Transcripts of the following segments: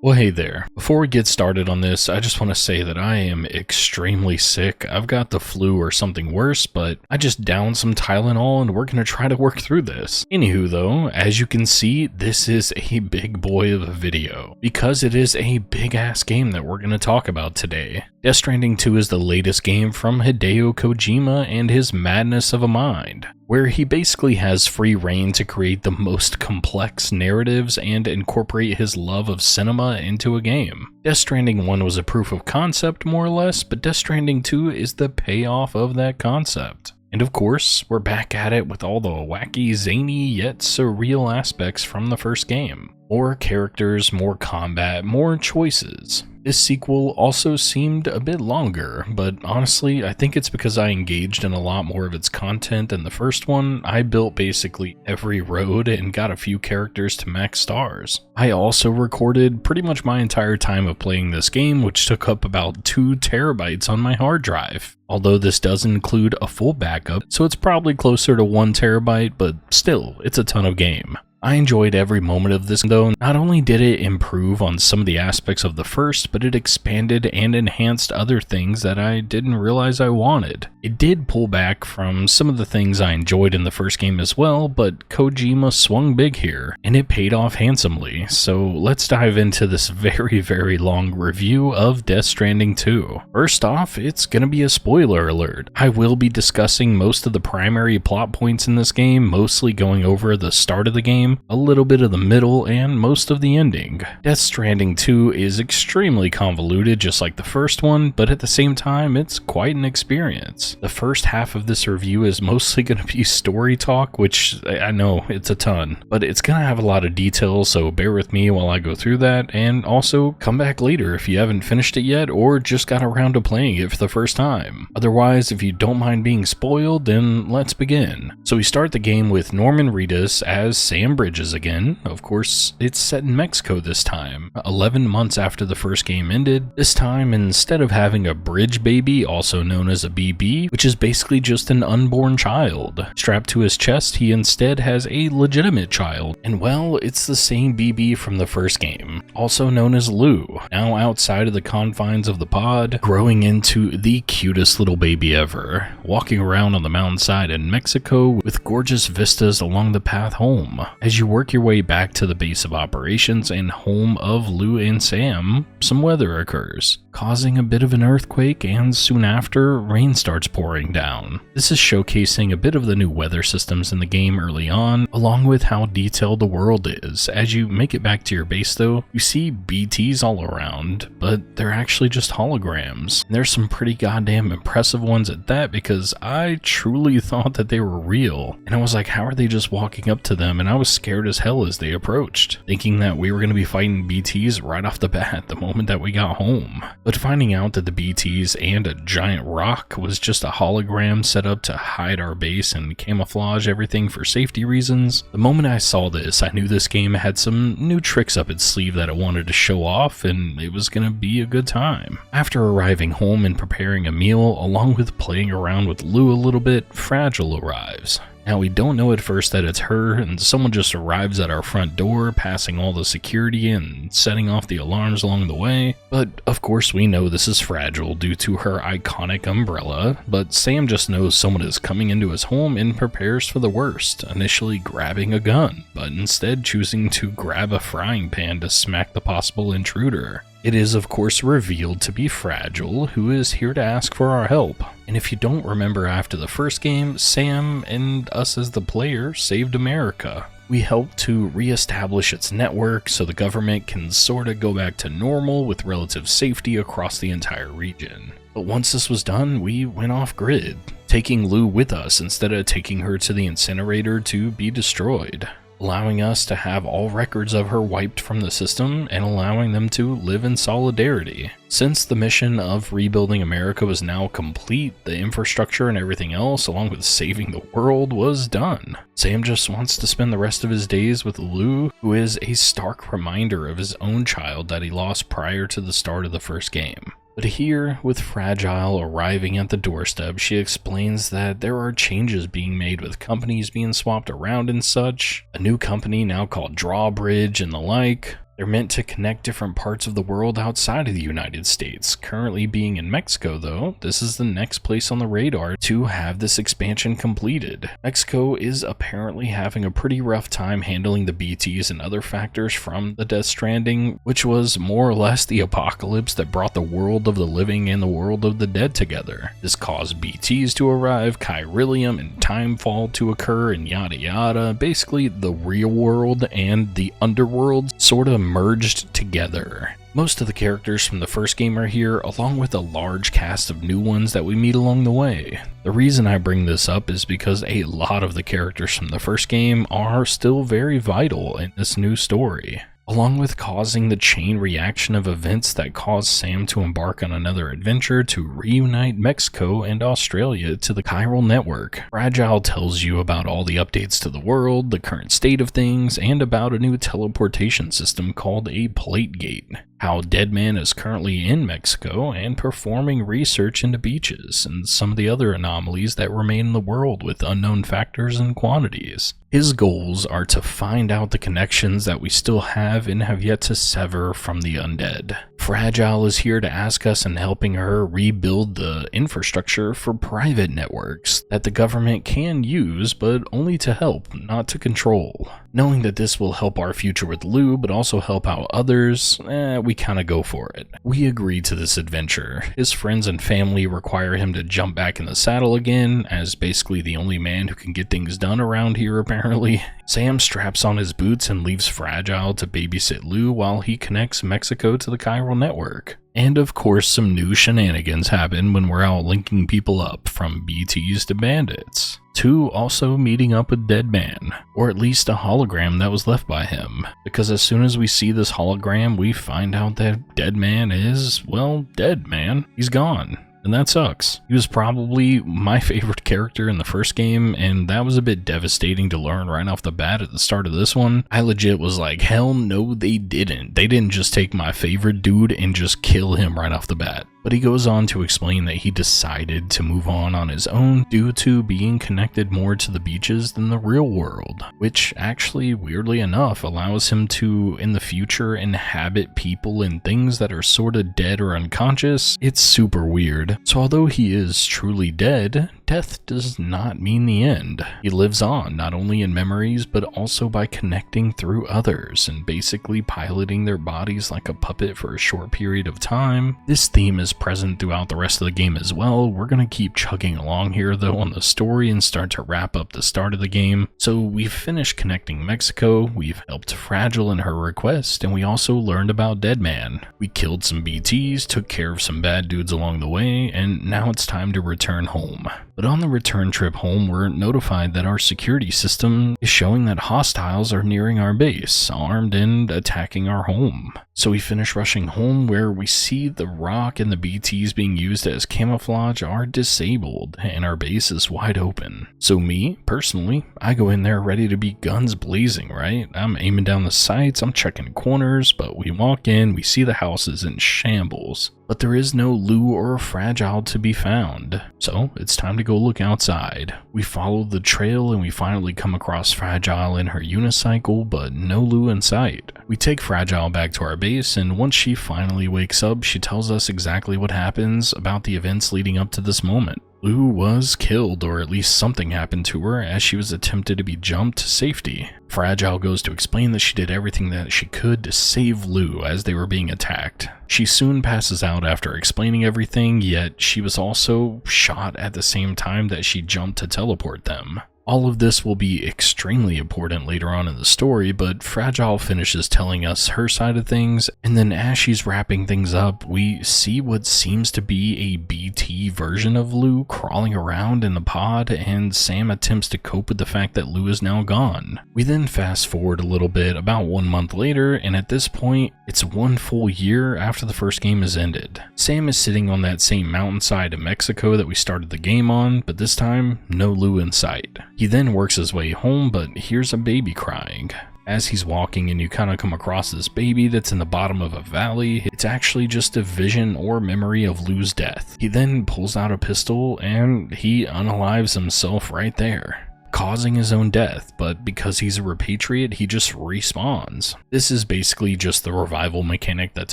Well, hey there. Before we get started on this, I just want to say that I am extremely sick. I've got the flu or something worse, but I just downed some Tylenol and we're going to try to work through this. Anywho though, as you can see, this is a big boy of a video because it is a big ass game that we're going to talk about today. Death Stranding 2 is the latest game from Hideo Kojima and his madness of a mind, where he basically has free reign to create the most complex narratives and incorporate his love of cinema into a game. Death Stranding 1 was a proof of concept more or less, but Death Stranding 2 is the payoff of that concept. And of course, we're back at it with all the wacky, zany, yet surreal aspects from the first game. More characters, more combat, more choices. This sequel also seemed a bit longer, but honestly, I think it's because I engaged in a lot more of its content than the first one. I built basically every road and got a few characters to max stars. I also recorded pretty much my entire time of playing this game, which took up about 2 terabytes on my hard drive. Although this does include a full backup, so it's probably closer to 1 terabyte, but still, it's a ton of game. I enjoyed every moment of this though. Not only did it improve on some of the aspects of the first, but it expanded and enhanced other things that I didn't realize I wanted. It did pull back from some of the things I enjoyed in the first game as well, but Kojima swung big here, and it paid off handsomely. So let's dive into this very long review of Death Stranding 2. First off, it's gonna be a spoiler alert. I will be discussing most of the primary plot points in this game, mostly going over the start of the game, a little bit of the middle, and most of the ending. Death Stranding 2 is extremely convoluted just like the first one, but at the same time it's quite an experience. The first half of this review is mostly going to be story talk, which I know it's a ton, but it's going to have a lot of details, so bear with me while I go through that, and also come back later if you haven't finished it yet or just got around to playing it for the first time. Otherwise, if you don't mind being spoiled, then let's begin. So we start the game with Norman Reedus as Sam Bridges again. Of course, it's set in Mexico this time, 11 months after the first game ended. This time, instead of having a bridge baby, also known as a BB, which is basically just an unborn child, strapped to his chest, he instead has a legitimate child. And well, it's the same BB from the first game, also known as Lou, now outside of the confines of the pod, growing into the cutest little baby ever, walking around on the mountainside in Mexico with gorgeous vistas along the path home. As you work your way back to the base of operations and home of Lou and Sam, some weather occurs, causing a bit of an earthquake, and soon after, rain starts pouring down. This is showcasing a bit of the new weather systems in the game early on, along with how detailed the world is. As you make it back to your base though, you see BTs all around, but they're actually just holograms. And there's some pretty goddamn impressive ones at that, because I truly thought that they were real. And I was like, how are they just walking up to them? And I was scared as hell as they approached, thinking that we were going to be fighting BTs right off the bat the moment that we got home. But finding out that the BTs and a giant rock was just a hologram set up to hide our base and camouflage everything for safety reasons, the moment I saw this, I knew this game had some new tricks up its sleeve that it wanted to show off, and it was going to be a good time. After arriving home and preparing a meal, along with playing around with Lou a little bit, Fragile arrives. Now, we don't know at first that it's her, and someone just arrives at our front door, passing all the security and setting off the alarms along the way. But of course we know this is Fragile due to her iconic umbrella, but Sam just knows someone is coming into his home and prepares for the worst, initially grabbing a gun, but instead choosing to grab a frying pan to smack the possible intruder. It is of course revealed to be Fragile, who is here to ask for our help. And if you don't remember, after the first game, Sam and us as the player saved America. We helped to re-establish its network so the government can sorta go back to normal with relative safety across the entire region. But once this was done, we went off grid, taking Lou with us instead of taking her to the incinerator to be destroyed, allowing us to have all records of her wiped from the system and allowing them to live in solidarity. Since the mission of rebuilding America was now complete, the infrastructure and everything else, along with saving the world, was done. Sam just wants to spend the rest of his days with Lou, who is a stark reminder of his own child that he lost prior to the start of the first game. But here, with Fragile arriving at the doorstep, she explains that there are changes being made with companies being swapped around and such, a new company now called Drawbridge and the like. They're meant to connect different parts of the world outside of the United States. Currently being in Mexico though, this is the next place on the radar to have this expansion completed. Mexico is apparently having a pretty rough time handling the BTs and other factors from the Death Stranding, which was more or less the apocalypse that brought the world of the living and the world of the dead together. This caused BTs to arrive, chiralium and timefall to occur, and yada yada. Basically, the real world and the underworld sort of merged together. Most of the characters from the first game are here, along with a large cast of new ones that we meet along the way. The reason I bring this up is because a lot of the characters from the first game are still very vital in this new story, along with causing the chain reaction of events that caused Sam to embark on another adventure to reunite Mexico and Australia to the chiral network. Fragile tells you about all the updates to the world, the current state of things, and about a new teleportation system called a plate gate. How Deadman is currently in Mexico and performing research into beaches and some of the other anomalies that remain in the world with unknown factors and quantities. His goals are to find out the connections that we still have and have yet to sever from the undead. Fragile is here to ask us and helping her rebuild the infrastructure for private networks that the government can use, but only to help, not to control. Knowing that this will help our future with Lou, but also help out others, we kinda go for it. We agree to this adventure. His friends and family require him to jump back in the saddle again, as basically the only man who can get things done around here apparently. Sam straps on his boots and leaves Fragile to babysit Lou while he connects Mexico to the chiral network. And of course some new shenanigans happen when we're out linking people up, from BTs to bandits, to also meeting up with Deadman, or at least a hologram that was left by him, because as soon as we see this hologram we find out that Deadman is, well, dead, man. He's gone. And that sucks. He was probably my favorite character in the first game, and that was a bit devastating to learn right off the bat at the start of this one. I legit was like, hell no they didn't. They didn't just take my favorite dude and just kill him right off the bat. But he goes on to explain that he decided to move on his own due to being connected more to the beaches than the real world, which actually, weirdly enough, allows him to, in the future, inhabit people and things that are sorta dead or unconscious. It's super weird. So although he is truly dead, death does not mean the end. He lives on, not only in memories, but also by connecting through others and basically piloting their bodies like a puppet for a short period of time. This theme is present throughout the rest of the game as well. We're gonna keep chugging along here though on the story and start to wrap up the start of the game. So we've finished connecting Mexico, we've helped Fragile in her request, and we also learned about Deadman. We killed some BTs, took care of some bad dudes along the way, and now it's time to return home. But on the return trip home, we're notified that our security system is showing that hostiles are nearing our base, armed and attacking our home. So we finish rushing home, where we see the rock and the BTs being used as camouflage are disabled, and our base is wide open. So me, personally, I go in there ready to be guns blazing, right? I'm aiming down the sights, I'm checking corners, but we walk in, we see the house is in shambles. But there is no Lou or Fragile to be found, so it's time to go look outside. We follow the trail and we finally come across Fragile in her unicycle, but no Lou in sight. We take Fragile back to our base, and once she finally wakes up, she tells us exactly what happens about the events leading up to this moment. Lou was killed, or at least something happened to her, as she was attempted to be jumped to safety. Fragile goes to explain that she did everything that she could to save Lou as they were being attacked. She soon passes out after explaining everything, yet she was also shot at the same time that she jumped to teleport them. All of this will be extremely important later on in the story, but Fragile finishes telling us her side of things, and then as she's wrapping things up, we see what seems to be a BT version of Lou crawling around in the pod, and Sam attempts to cope with the fact that Lou is now gone. We then fast forward a little bit, about 1 month later, and at this point, it's 1 full year after the first game has ended. Sam is sitting on that same mountainside in Mexico that we started the game on, but this time, no Lou in sight. He then works his way home, but hears a baby crying. As he's walking and you kind of come across this baby that's in the bottom of a valley, it's actually just a vision or memory of Lou's death. He then pulls out a pistol and he unalives himself right there. causing his own death, but because he's a repatriate, he just respawns. This is basically just the revival mechanic that's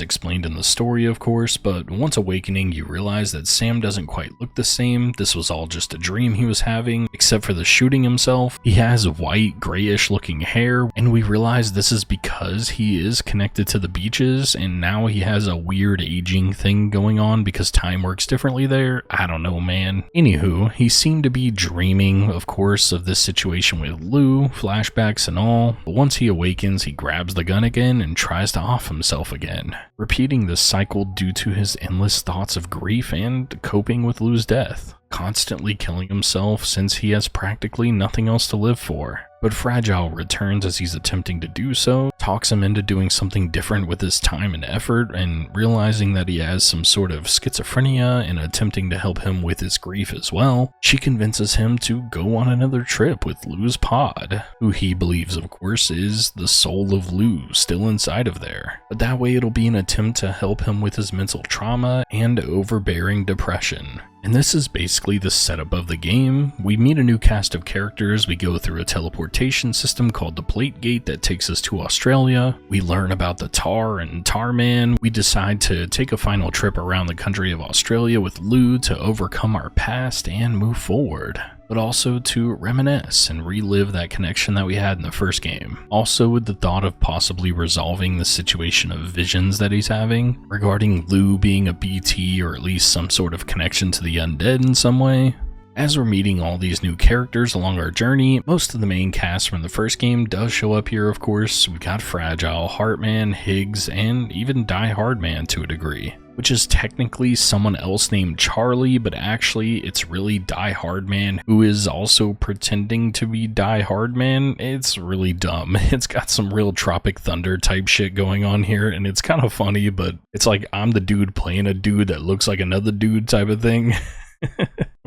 explained in the story, of course, but once awakening, you realize that Sam doesn't quite look the same. This was all just a dream he was having, except for the shooting himself. He has white, grayish looking hair, and we realize this is because he is connected to the beaches, and now he has a weird aging thing going on because time works differently there. I don't know, man. Anywho, he seemed to be dreaming, of course, of this situation with Lou, flashbacks and all, but once he awakens, he grabs the gun again and tries to off himself again, repeating this cycle due to his endless thoughts of grief and coping with Lou's death, constantly killing himself since he has practically nothing else to live for. But Fragile returns as he's attempting to do so, talks him into doing something different with his time and effort, and realizing that he has some sort of schizophrenia and attempting to help him with his grief as well, she convinces him to go on another trip with Lou's pod, who he believes, of course, is the soul of Lou still inside of there. But that way it'll be an attempt to help him with his mental trauma and overbearing depression. And this is basically the setup of the game. We meet a new cast of characters, we go through a teleportation system called the Plate Gate that takes us to Australia, we learn about the Tar and Tarman, we decide to take a final trip around the country of Australia with Lou to overcome our past and move forward, but also to reminisce and relive that connection that we had in the first game. Also with the thought of possibly resolving the situation of visions that he's having, regarding Lou being a BT or at least some sort of connection to the undead in some way. As we're meeting all these new characters along our journey, most of the main cast from the first game does show up here, of course. We got Fragile, Heartman, Higgs, and even Die Hard Man to a degree, which is technically someone else named Charlie, but actually it's really Die Hard Man who is also pretending to be Die Hard Man. It's really dumb. It's got some real Tropic Thunder type shit going on here, and it's kind of funny, but it's like I'm the dude playing a dude that looks like another dude type of thing.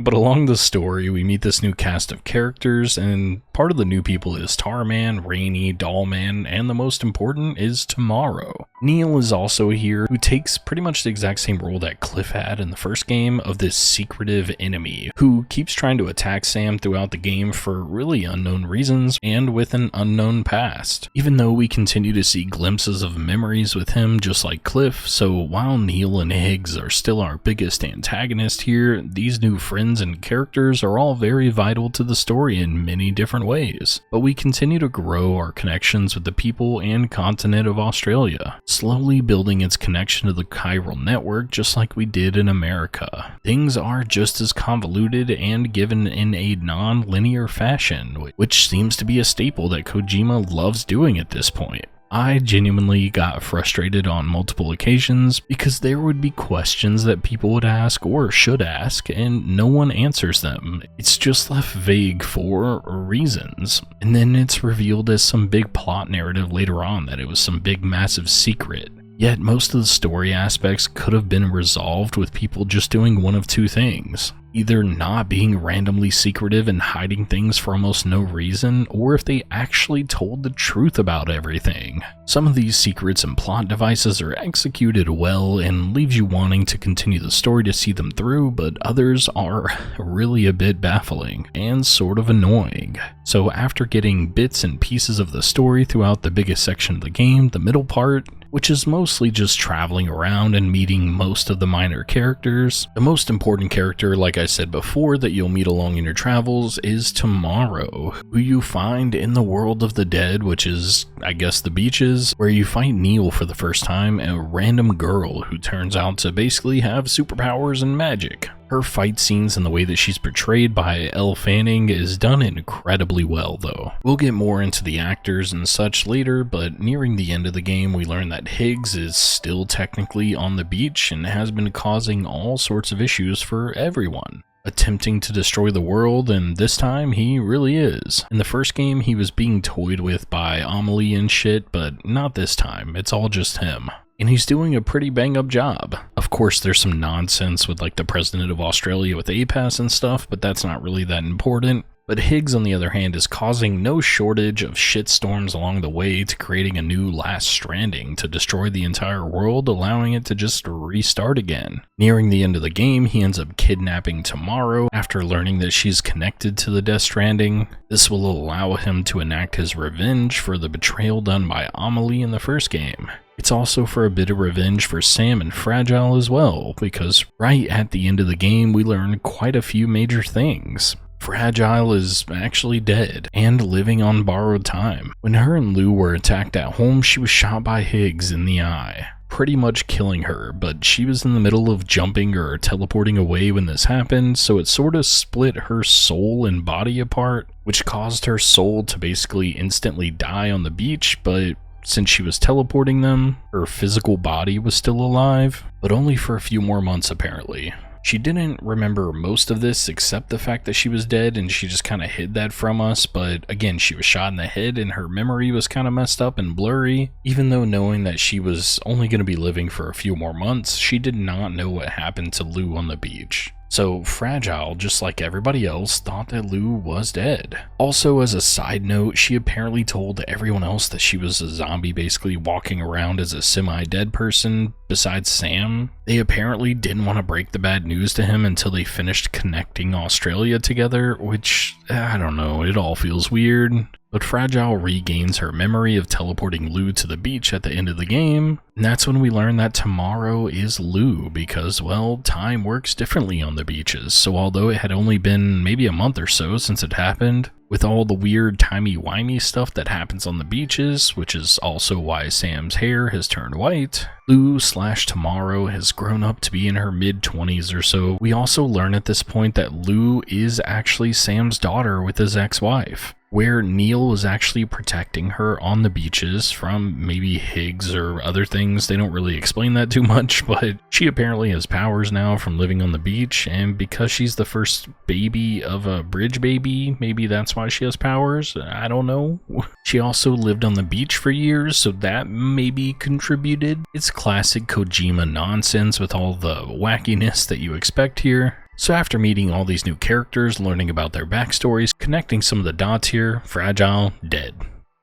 But along the story, we meet this new cast of characters, and part of the new people is Tarman, Rainy, Dollman, and the most important is Tomorrow. Neil is also here, who takes pretty much the exact same role that Cliff had in the first game of this secretive enemy, who keeps trying to attack Sam throughout the game for really unknown reasons and with an unknown past. Even though we continue to see glimpses of memories with him just like Cliff, so while Neil and Higgs are still our biggest antagonist here, these new friends and characters are all very vital to the story in many different ways. But we continue to grow our connections with the people and continent of Australia, slowly building its connection to the chiral network just like we did in America. Things are just as convoluted and given in a non-linear fashion, which seems to be a staple that Kojima loves doing at this point. I genuinely got frustrated on multiple occasions because there would be questions that people would ask or should ask and no one answers them. It's just left vague for reasons. And then it's revealed as some big plot narrative later on that it was some big massive secret. Yet most of the story aspects could have been resolved with people just doing one of two things. Either not being randomly secretive and hiding things for almost no reason, or if they actually told the truth about everything. Some of these secrets and plot devices are executed well and leaves you wanting to continue the story to see them through, but others are really a bit baffling and sort of annoying. So after getting bits and pieces of the story throughout the biggest section of the game, the middle part, which is mostly just traveling around and meeting most of the minor characters. The most important character, like I said before, that you'll meet along in your travels is Tomorrow, who you find in the world of the dead, which is, I guess, the beaches, where you fight Neil for the first time, a random girl who turns out to basically have superpowers and magic. Her fight scenes and the way that she's portrayed by Elle Fanning is done incredibly well though. We'll get more into the actors and such later, but nearing the end of the game we learn that Higgs is still technically on the beach and has been causing all sorts of issues for everyone, attempting to destroy the world, and this time he really is. In the first game he was being toyed with by Amelie and shit, but not this time, it's all just him. And he's doing a pretty bang up job. Of course, there's some nonsense with like the president of Australia with APAS and stuff, but that's not really that important. But Higgs, on the other hand, is causing no shortage of shitstorms along the way to creating a new Last Stranding to destroy the entire world, allowing it to just restart again. Nearing the end of the game, he ends up kidnapping Tomorrow after learning that she's connected to the Death Stranding. This will allow him to enact his revenge for the betrayal done by Amelie in the first game. It's also for a bit of revenge for Sam and Fragile as well, because right at the end of the game we learn quite a few major things. Fragile is actually dead and living on borrowed time. When her and Lou were attacked at home, she was shot by Higgs in the eye, pretty much killing her, but she was in the middle of jumping or teleporting away when this happened, so it sort of split her soul and body apart, which caused her soul to basically instantly die on the beach, but since she was teleporting them, her physical body was still alive, but only for a few more months apparently. She didn't remember most of this except the fact that she was dead, and she just kind of hid that from us, but again, she was shot in the head and her memory was kind of messed up and blurry. Even though knowing that she was only going to be living for a few more months, she did not know what happened to Lou on the beach. So Fragile, just like everybody else, thought that Lou was dead. Also, as a side note, she apparently told everyone else that she was a zombie basically walking around as a semi-dead person besides Sam. They apparently didn't want to break the bad news to him until they finished connecting Australia together, which, I don't know, it all feels weird. But Fragile regains her memory of teleporting Lou to the beach at the end of the game, and that's when we learn that Tomorrow is Lou because, well, time works differently on the beaches, so although it had only been maybe a month or so since it happened, with all the weird timey-wimey stuff that happens on the beaches, which is also why Sam's hair has turned white, Lou/Tomorrow has grown up to be in her mid-20s or so. We also learn at this point that Lou is actually Sam's daughter with his ex-wife, where Neil was actually protecting her on the beaches from maybe Higgs or other things. They don't really explain that too much, but she apparently has powers now from living on the beach, and because she's the first baby of a bridge baby, maybe that's why she has powers. I don't know. She also lived on the beach for years, so that maybe contributed. It's classic Kojima nonsense with all the wackiness that you expect here. So after meeting all these new characters, learning about their backstories, connecting some of the dots here, Fragile, dead.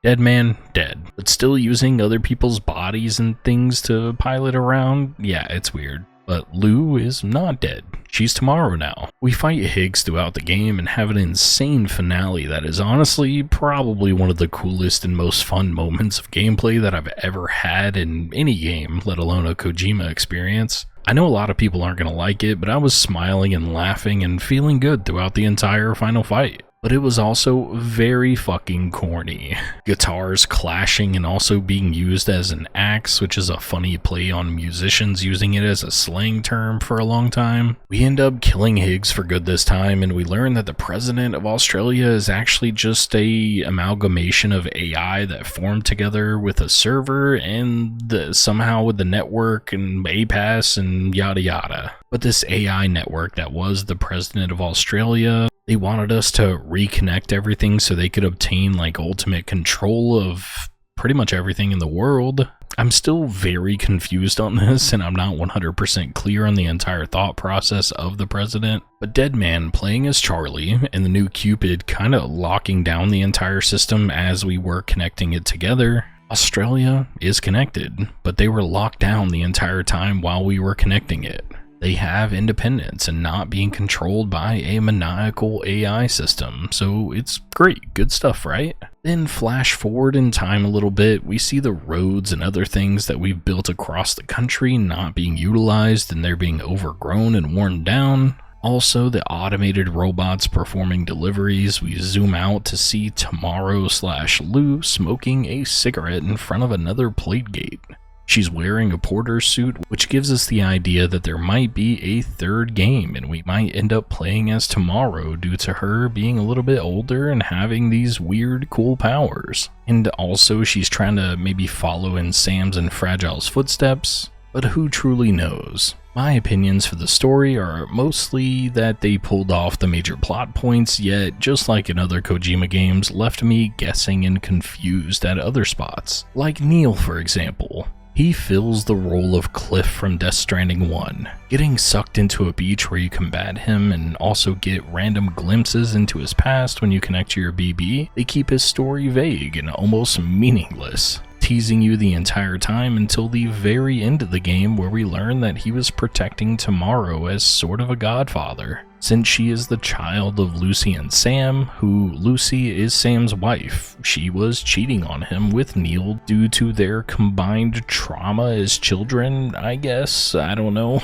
Dead man, dead. But still using other people's bodies and things to pilot around? Yeah, it's weird. But Lou is not dead. She's Tomorrow now. We fight Higgs throughout the game and have an insane finale that is honestly probably one of the coolest and most fun moments of gameplay that I've ever had in any game, let alone a Kojima experience. I know a lot of people aren't going to like it, but I was smiling and laughing and feeling good throughout the entire final fight. But it was also very fucking corny. Guitars clashing and also being used as an axe, which is a funny play on musicians using it as a slang term for a long time. We end up killing Higgs for good this time, and we learn that the president of Australia is actually just a amalgamation of AI that formed together with a server and somehow with the network and APAS and yada yada. But this AI network that was the president of Australia, they wanted us to reconnect everything so they could obtain like ultimate control of pretty much everything in the world. I'm still very confused on this, and I'm not 100% clear on the entire thought process of the president. But Deadman playing as Charlie and the new Cupid kind of locking down the entire system as we were connecting it together. Australia is connected, but they were locked down the entire time while we were connecting it. They have independence and not being controlled by a maniacal AI system, so it's great, good stuff, right? Then flash forward in time a little bit, we see the roads and other things that we've built across the country not being utilized and they're being overgrown and worn down. Also, the automated robots performing deliveries. We zoom out to see Tomorrow/Lou smoking a cigarette in front of another plate gate. She's wearing a porter suit, which gives us the idea that there might be a third game and we might end up playing as Tomorrow due to her being a little bit older and having these weird cool powers. And also she's trying to maybe follow in Sam's and Fragile's footsteps, but who truly knows? My opinions for the story are mostly that they pulled off the major plot points, yet just like in other Kojima games, left me guessing and confused at other spots. Like Neil, for example. He fills the role of Cliff from Death Stranding 1, getting sucked into a beach where you combat him and also get random glimpses into his past when you connect to your BB. They keep his story vague and almost meaningless, teasing you the entire time until the very end of the game where we learn that he was protecting Tomorrow as sort of a godfather, since she is the child of Lucy and Sam, who Lucy is Sam's wife. She was cheating on him with Neil due to their combined trauma as children, I guess, I don't know.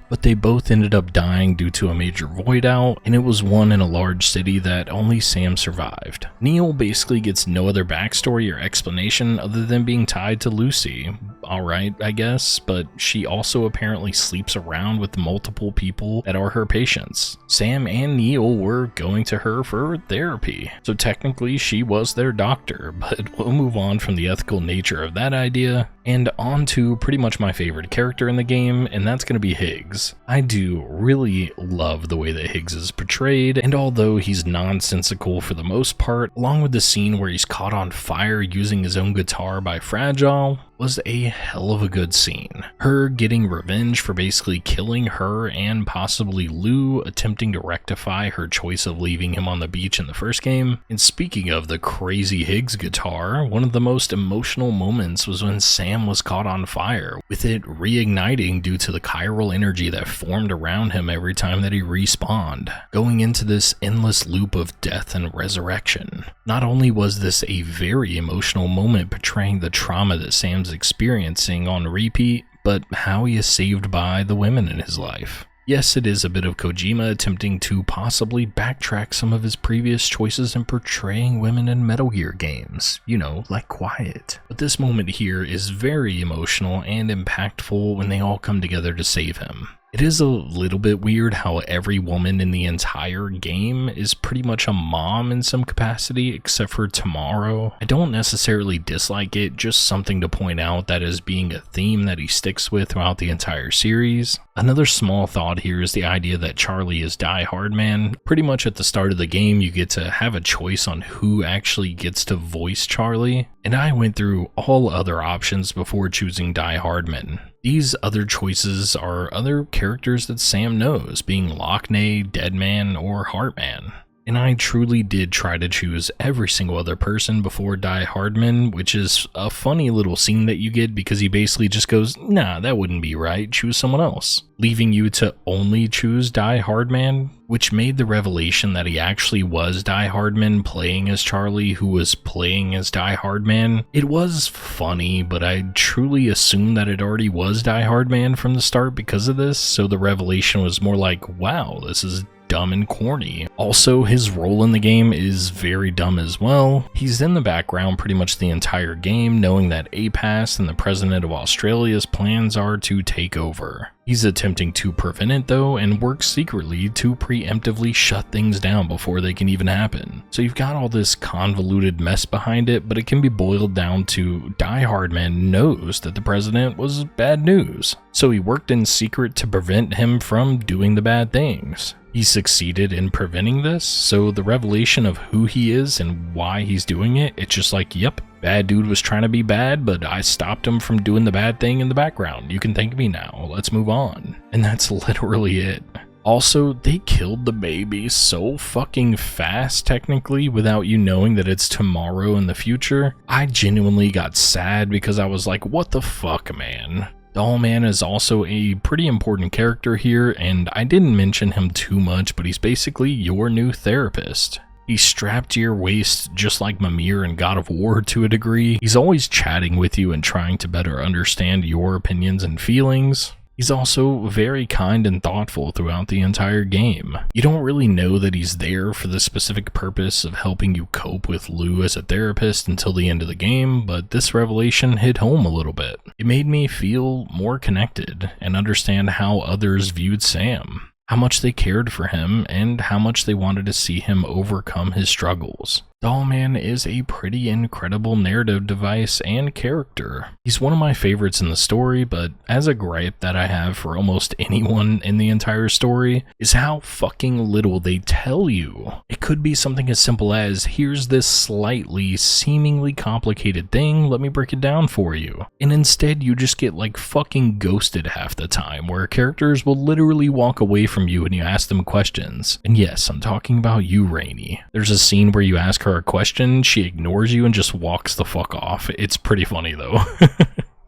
But they both ended up dying due to a major void out, and it was one in a large city that only Sam survived. Neil basically gets no other backstory or explanation other than being tied to Lucy. Alright, I guess, but she also apparently sleeps around with multiple people that are her patients. Sam and Neil were going to her for therapy, so technically she was their doctor, but we'll move on from the ethical nature of that idea and on to pretty much my favorite character in the game, and that's going to be Higgs. I do really love the way that Higgs is portrayed, and although he's nonsensical for the most part, along with the scene where he's caught on fire using his own guitar by Fragile, was a hell of a good scene. Her getting revenge for basically killing her and possibly Lou, attempting to rectify her choice of leaving him on the beach in the first game. And speaking of the crazy Higgs guitar, one of the most emotional moments was when Sam was caught on fire, with it reigniting due to the chiral energy that formed around him every time that he respawned, going into this endless loop of death and resurrection. Not only was this a very emotional moment portraying the trauma that Sam's experiencing on repeat, but how he is saved by the women in his life. Yes, it is a bit of Kojima attempting to possibly backtrack some of his previous choices in portraying women in Metal Gear games, you know, like Quiet. But this moment here is very emotional and impactful when they all come together to save him. It is a little bit weird how every woman in the entire game is pretty much a mom in some capacity, except for Tomorrow. I don't necessarily dislike it, just something to point out that as being a theme that he sticks with throughout the entire series. Another small thought here is the idea that Charlie is Die Hard Man. Pretty much at the start of the game, you get to have a choice on who actually gets to voice Charlie, and I went through all other options before choosing Die Hardman. These other choices are other characters that Sam knows, being Lockney, Deadman, or Heartman. And I truly did try to choose every single other person before Die Hardman, which is a funny little scene that you get because he basically just goes, nah, that wouldn't be right, choose someone else. Leaving you to only choose Die Hardman, which made the revelation that he actually was Die Hardman playing as Charlie, who was playing as Die Hardman. It was funny, but I truly assumed that it already was Die Hardman from the start because of this, so the revelation was more like, wow, this is dumb and corny. Also, his role in the game is very dumb as well. He's in the background pretty much the entire game, knowing that APAS and the President of Australia's plans are to take over. He's attempting to prevent it though, and works secretly to preemptively shut things down before they can even happen. So you've got all this convoluted mess behind it, but it can be boiled down to Die Hardman knows that the president was bad news. So he worked in secret to prevent him from doing the bad things. He succeeded in preventing this, so the revelation of who he is and why he's doing it, it's just like, yep, bad dude was trying to be bad, but I stopped him from doing the bad thing in the background. You can thank me now. Let's move on. And that's literally it. Also, they killed the baby so fucking fast, technically, without you knowing that it's tomorrow in the future. I genuinely got sad because I was like, what the fuck, man? Dollman is also a pretty important character here, and I didn't mention him too much, but he's basically your new therapist. He's strapped to your waist just like Mimir in God of War to a degree. He's always chatting with you and trying to better understand your opinions and feelings. He's also very kind and thoughtful throughout the entire game. You don't really know that he's there for the specific purpose of helping you cope with Lou as a therapist until the end of the game, but this revelation hit home a little bit. It made me feel more connected and understand how others viewed Sam, how much they cared for him, and how much they wanted to see him overcome his struggles. Dollman is a pretty incredible narrative device and character. He's one of my favorites in the story, but as a gripe that I have for almost anyone in the entire story is how fucking little they tell you. It could be something as simple as, here's this slightly, seemingly complicated thing, let me break it down for you. And instead you just get like fucking ghosted half the time, where characters will literally walk away from you when you ask them questions. And yes, I'm talking about you, Rainey. There's a scene where you ask her a question, she ignores you and just walks the fuck off. It's pretty funny though.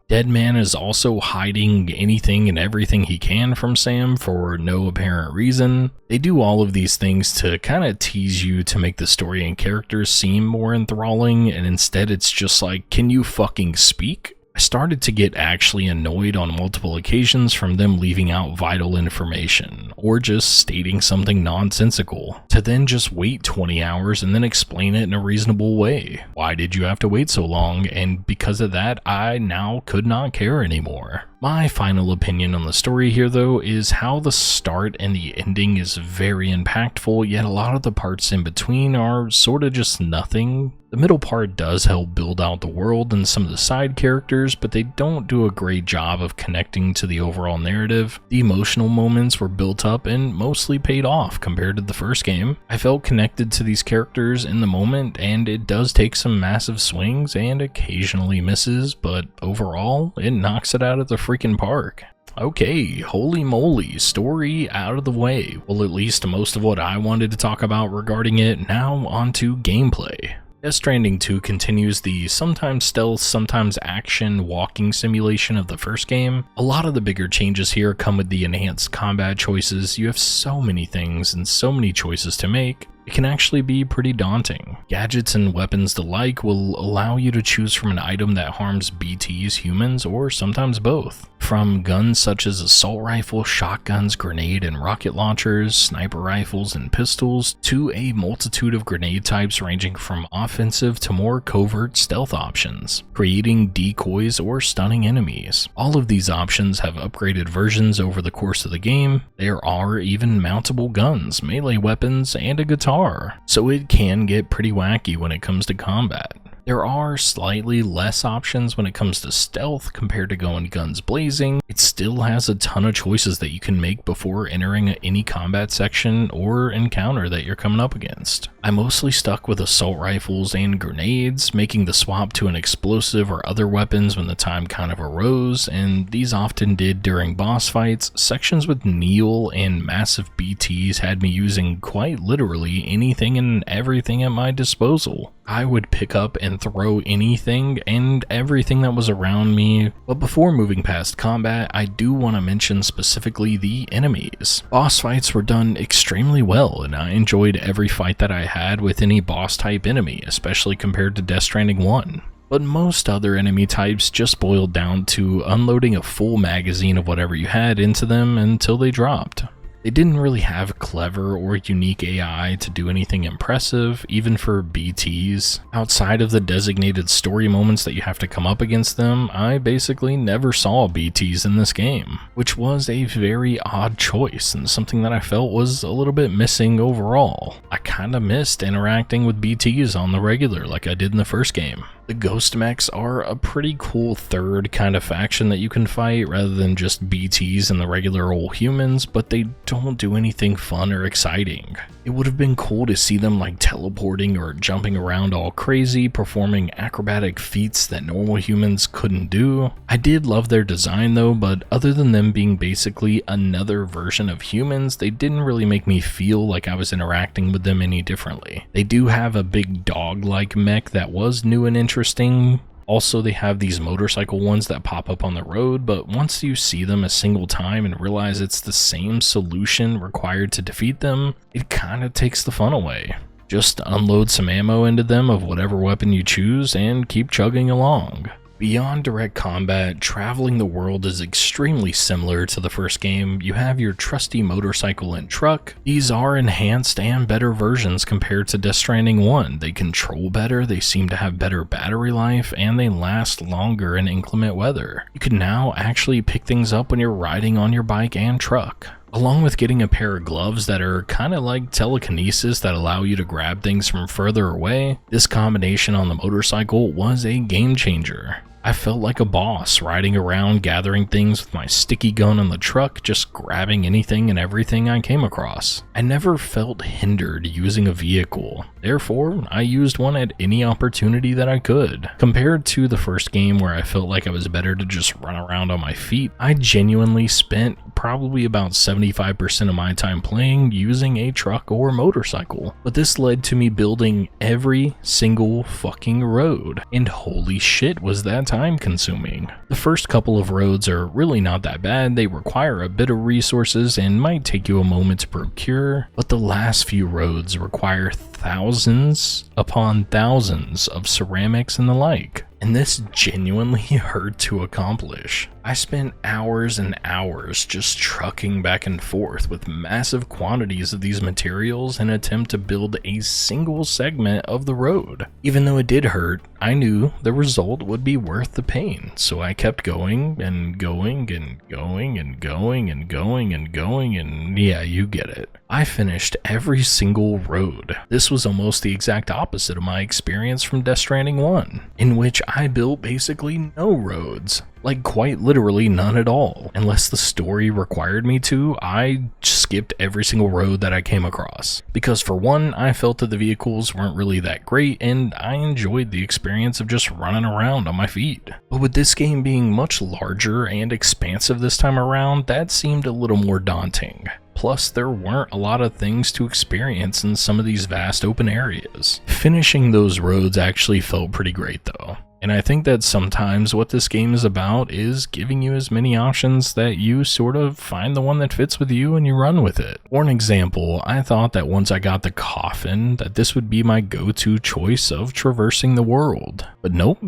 Deadman is also hiding anything and everything he can from Sam for no apparent reason. They do all of these things to kind of tease you to make the story and characters seem more enthralling, and instead it's just like, can you fucking speak? I started to get actually annoyed on multiple occasions from them leaving out vital information, or just stating something nonsensical, to then just wait 20 hours and then explain it in a reasonable way. Why did you have to wait so long? And because of that, I now could not care anymore. My final opinion on the story here though is how the start and the ending is very impactful, yet a lot of the parts in between are sort of just nothing. The middle part does help build out the world and some of the side characters, but they don't do a great job of connecting to the overall narrative. The emotional moments were built up and mostly paid off compared to the first game. I felt connected to these characters in the moment, and it does take some massive swings and occasionally misses, but overall, it knocks it out of the freaking park. Okay, holy moly, story out of the way. Well, at least most of what I wanted to talk about regarding it. Now onto gameplay. Death Stranding 2 continues the sometimes stealth, sometimes action walking simulation of the first game. A lot of the bigger changes here come with the enhanced combat choices. You have so many things and so many choices to make. It can actually be pretty daunting. Gadgets and weapons alike will allow you to choose from an item that harms BTs, humans, or sometimes both. From guns such as assault rifle, shotguns, grenade and rocket launchers, sniper rifles and pistols, to a multitude of grenade types ranging from offensive to more covert stealth options, creating decoys or stunning enemies. All of these options have upgraded versions over the course of the game. There are even mountable guns, melee weapons, and a guitar, so it can get pretty wacky when it comes to combat. There are slightly less options when it comes to stealth compared to going guns blazing. It still has a ton of choices that you can make before entering any combat section or encounter that you're coming up against. I mostly stuck with assault rifles and grenades, making the swap to an explosive or other weapons when the time kind of arose, and these often did during boss fights. Sections with Neil and massive BTs had me using quite literally anything and everything at my disposal. I would pick up and throw anything and everything that was around me. But before moving past combat, I do want to mention specifically the enemies. Boss fights were done extremely well, and I enjoyed every fight that I had with any boss type enemy, especially compared to Death Stranding 1. But most other enemy types just boiled down to unloading a full magazine of whatever you had into them until they dropped. They didn't really have clever or unique AI to do anything impressive, even for BTs. Outside of the designated story moments that you have to come up against them, I basically never saw BTs in this game, which was a very odd choice and something that I felt was a little bit missing overall. I kinda missed interacting with BTs on the regular like I did in the first game. The Ghost Mechs are a pretty cool third kind of faction that you can fight rather than just BTs and the regular old humans, but they don't do anything fun or exciting. It would have been cool to see them like teleporting or jumping around all crazy, performing acrobatic feats that normal humans couldn't do. I did love their design though, but other than them being basically another version of humans, they didn't really make me feel like I was interacting with them any differently. They do have a big dog-like mech that was new and interesting. Also, they have these motorcycle ones that pop up on the road, but once you see them a single time and realize it's the same solution required to defeat them, it kind of takes the fun away. Just unload some ammo into them of whatever weapon you choose and keep chugging along. Beyond direct combat, traveling the world is extremely similar to the first game. You have your trusty motorcycle and truck. These are enhanced and better versions compared to Death Stranding 1. They control better, they seem to have better battery life, and they last longer in inclement weather. You can now actually pick things up when you're riding on your bike and truck. along with getting a pair of gloves that are kind of like telekinesis that allow you to grab things from further away. This combination on the motorcycle was a game changer. I felt like a boss riding around gathering things with my sticky gun on the truck, just grabbing anything and everything I came across. I never felt hindered using a vehicle, therefore I used one at any opportunity that I could. Compared to the first game where I felt like I was better to just run around on my feet, I genuinely spent probably about 75% of my time playing using a truck or motorcycle. But this led to me building every single fucking road, and holy shit was that time consuming. The first couple of roads are really not that bad, they require a bit of resources and might take you a moment to procure, but the last few roads require thousands upon thousands of ceramics and the like. And this genuinely hurt to accomplish. I spent hours and hours just trucking back and forth with massive quantities of these materials in an attempt to build a single segment of the road. Even though it did hurt, I knew the result would be worth the pain, so I kept going and going and going and going and going and going, and yeah, you get it. I finished every single road. This was almost the exact opposite of my experience from Death Stranding 1, in which I built basically no roads. Like quite literally none at all. Unless the story required me to, I skipped every single road that I came across. Because for one, I felt that the vehicles weren't really that great and I enjoyed the experience of just running around on my feet. But with this game being much larger and expansive this time around, that seemed a little more daunting. Plus, there weren't a lot of things to experience in some of these vast open areas. Finishing those roads actually felt pretty great though. And I think that sometimes what this game is about is giving you as many options that you sort of find the one that fits with you and you run with it. For an example, I thought that once I got the coffin, that this would be my go-to choice of traversing the world. But nope.